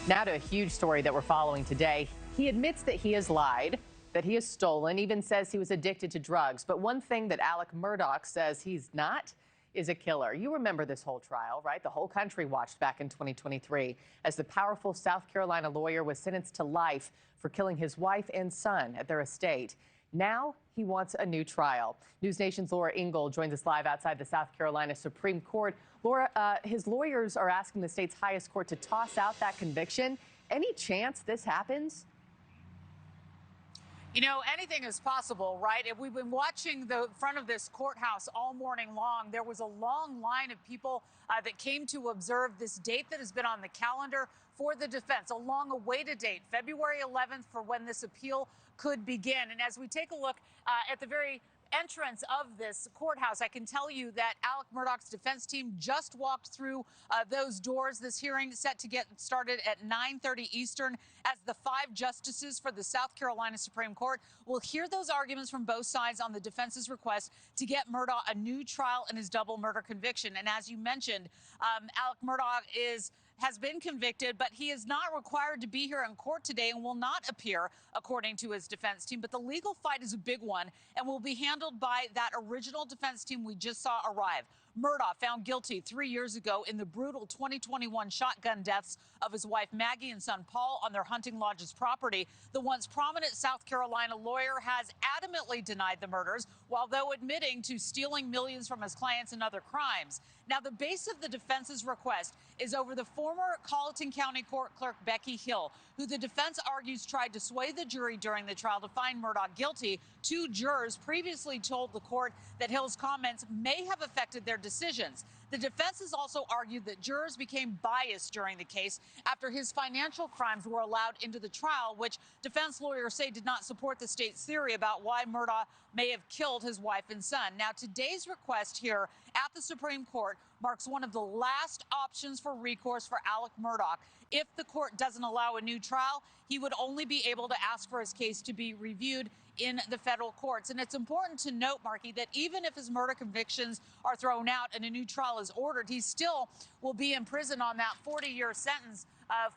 Now to a huge story that we're following today. He admits that he has lied, that he has stolen, even says he was addicted to drugs. But one thing that Alex Murdaugh says he's not is a killer. You remember this whole trial, right? The whole country watched back in 2023 as the powerful South Carolina lawyer was sentenced to life for killing his wife and son at their estate. Now he wants a new trial. NewsNation's Laura Ingle joins us live outside the South Carolina Supreme Court. Laura, his lawyers are asking the state's highest court to toss out that conviction. Any chance this happens? You know, anything is possible, right? If we've been watching the front of this courthouse all morning long, there was a long line of people that came to observe this date that has been on the calendar for the defense, a long-awaited date, February 11th, for when this appeal could begin. And as we take a look at the very entrance of this courthouse, I can tell you that Alex Murdaugh's defense team just walked through those doors. This hearing set to get started at 9:30 Eastern as the 5 justices for the South Carolina Supreme Court will hear those arguments from both sides on the defense's request to get Murdaugh a new trial in his double murder conviction. And as you mentioned, Alex Murdaugh has been convicted, but he is not required to be here in court today and will not appear, according to his defense team. But the legal fight is a big one and will be handled by that original defense team we just saw arrive. Murdaugh found guilty 3 years ago in the brutal 2021 shotgun deaths of his wife Maggie and son Paul on their hunting lodge's property. The once prominent South Carolina lawyer has adamantly denied the murders, while though admitting to stealing millions from his clients and other crimes. Now, the base of the defense's request is over the former Colleton County Court Clerk Becky Hill, who the defense argues tried to sway the jury during the trial to find Murdaugh guilty. 2 jurors previously told the court that Hill's comments may have affected their decisions. The defense has also argued that jurors became biased during the case after his financial crimes were allowed into the trial, which defense lawyers say did not support the state's theory about why Murdaugh may have killed his wife and son. Now, today's request here at the Supreme Court marks one of the last options for recourse for Alex Murdaugh. If the court doesn't allow a new trial, he would only be able to ask for his case to be reviewed in the federal courts. And it's important to note, Markie, that even if his murder convictions are thrown out and a new trial is ordered, he still will be in prison on that 40-year sentence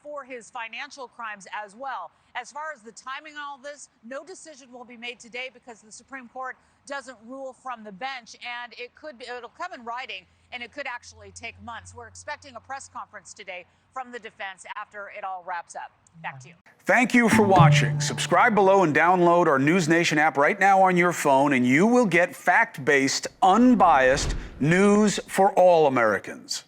for his financial crimes as well. As far as the timing on all this, no decision will be made today because the Supreme Court doesn't rule from the bench, and it'll come in writing, and it could actually take months. We're expecting a press conference today from the defense after it all wraps up. Back to you. Thank you for watching. Subscribe below and download our NewsNation app right now on your phone, and you will get fact-based, unbiased news for all Americans.